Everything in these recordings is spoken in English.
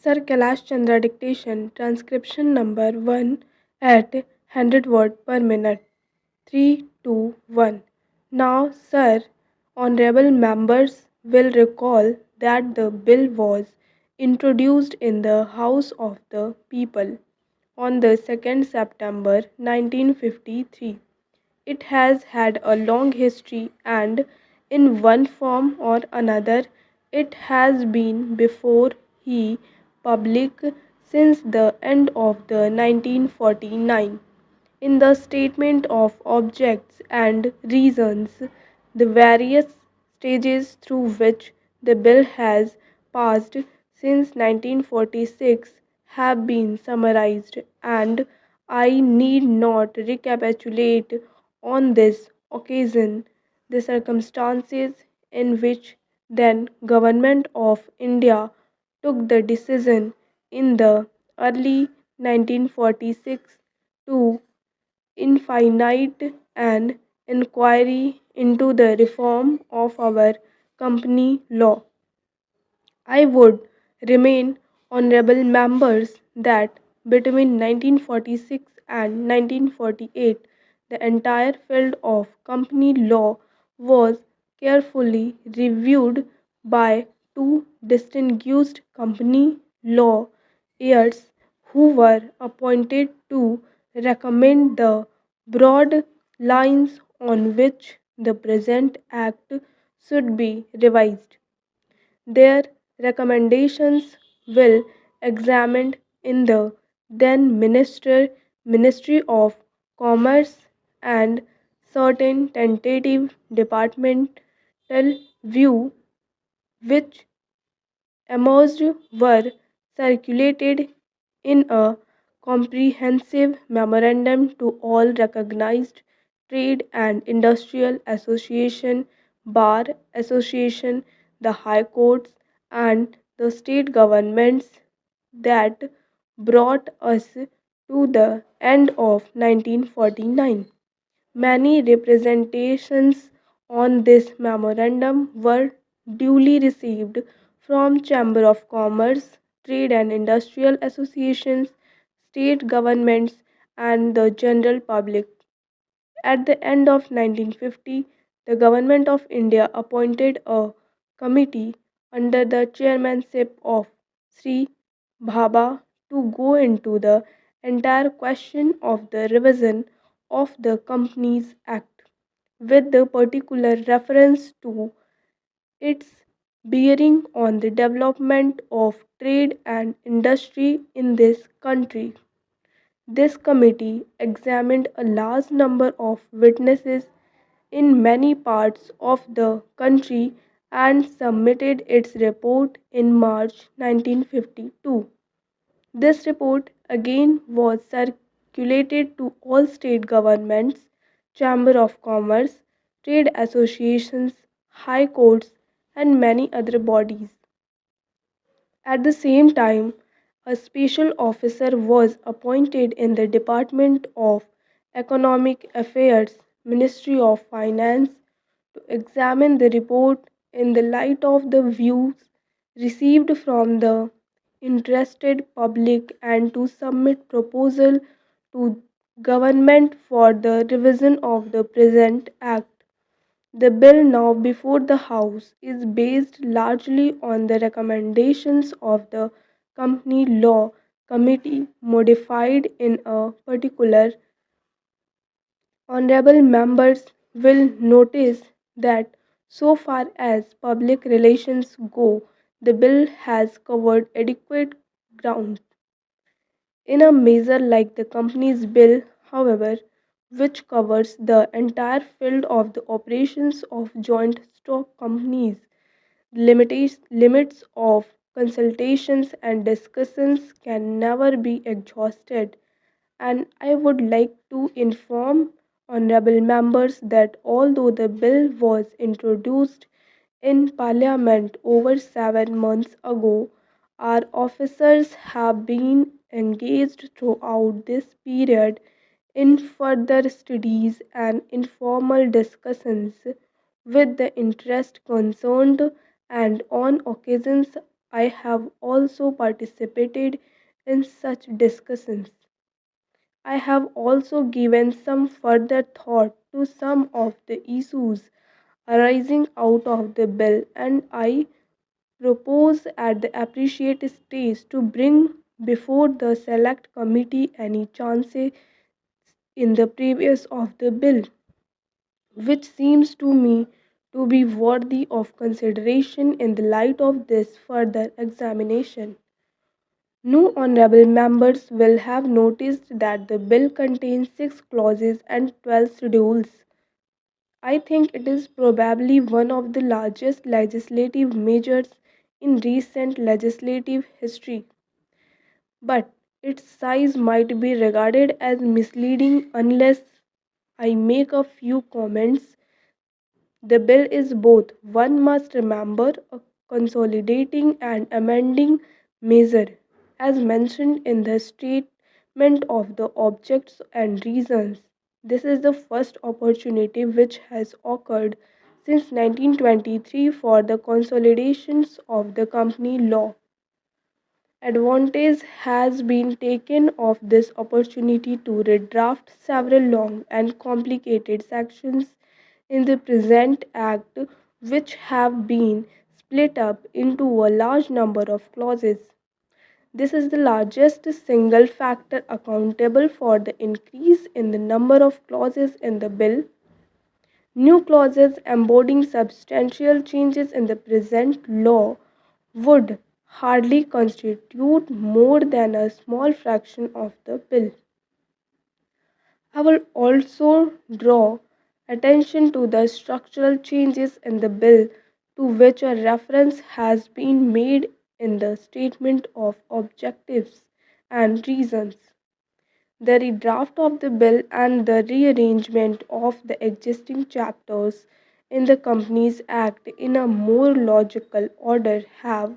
Sir Kailash Chandra Dictation Transcription number 1 at 100 word per minute. 3, 2, 1. Now, sir, honorable members will recall that the bill was introduced in the House of the People on the 2nd September 1953. It has had a long history and, in one form or another, it has been before he public since the end of the 1949. In the statement of objects and reasons, the various stages through which the bill has passed since 1946 have been summarized, and I need not recapitulate on this occasion the circumstances in which then Government of India took the decision in the early 1946 to infinite an inquiry into the reform of our company law. I would remain honorable members that between 1946 and 1948 the entire field of company law was carefully reviewed by two distinguished company law heirs who were appointed to recommend the broad lines on which the present act should be revised. Their recommendations will examined in the then Ministry of Commerce and certain tentative departmental view which emerged were circulated in a comprehensive memorandum to all recognized trade and industrial association, bar association, the high courts and the state governments that brought us to the end of 1949. Many representations on this memorandum were duly received from Chamber of Commerce, trade and industrial associations, state governments and the general public. At the end of 1950, the Government of India appointed a committee under the chairmanship of Sri Bhabha to go into the entire question of the revision of the Companies Act, with the particular reference to its bearing on the development of trade and industry in this country. This committee examined a large number of witnesses in many parts of the country and submitted its report in March 1952. This report again was circulated to all state governments, Chamber of Commerce, trade associations, high courts, and many other bodies. At the same time, a special officer was appointed in the Department of Economic Affairs, Ministry of Finance, to examine the report in the light of the views received from the interested public and to submit proposal to government for the revision of the present act. The bill now before the House is based largely on the recommendations of the Company Law Committee, modified in a particular. Honorable members will notice that so far as public relations go, the bill has covered adequate ground. In a measure like the Companies Bill, however, which covers the entire field of the operations of joint stock companies, limits of consultations and discussions can never be exhausted, and I would like to inform honorable members that although the bill was introduced in Parliament over 7 months ago, our officers have been engaged throughout this period in further studies and informal discussions with the interest concerned, and on occasions I have also participated in such discussions. I have also given some further thought to some of the issues arising out of the bill, and I propose at the appreciate stage to bring before the select committee any chances in the previous of the bill which seems to me to be worthy of consideration in the light of this further examination. No honourable members will have noticed that the bill contains 6 clauses and 12 schedules. I think it is probably one of the largest legislative measures in recent legislative history, but its size might be regarded as misleading unless I make a few comments. The bill is both, one must remember, a consolidating and amending measure, as mentioned in the statement of the objects and reasons. This is the first opportunity which has occurred since 1923 for the consolidations of the company law. Advantage has been taken of this opportunity to redraft several long and complicated sections in the present Act, which have been split up into a large number of clauses. This is the largest single factor accountable for the increase in the number of clauses in the bill. New clauses embodying substantial changes in the present law would hardly constitute more than a small fraction of the bill. I will also draw attention to the structural changes in the bill to which a reference has been made in the statement of objectives and reasons. The redraft of the bill and the rearrangement of the existing chapters in the Companies Act in a more logical order have,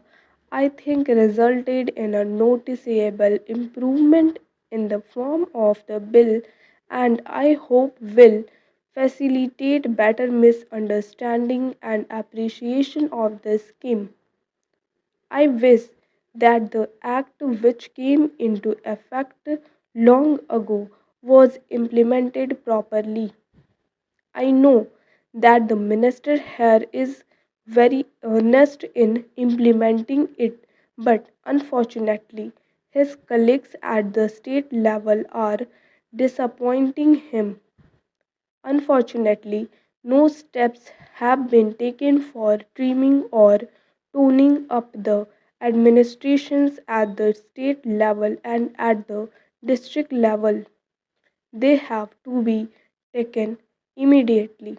I think, resulted in a noticeable improvement in the form of the bill and I hope will facilitate better misunderstanding and appreciation of the scheme. I wish that the act which came into effect long ago was implemented properly. I know that the minister here is very earnest in implementing it, but unfortunately, his colleagues at the state level are disappointing him. Unfortunately, no steps have been taken for trimming or tuning up the administrations at the state level and at the district level. They have to be taken immediately.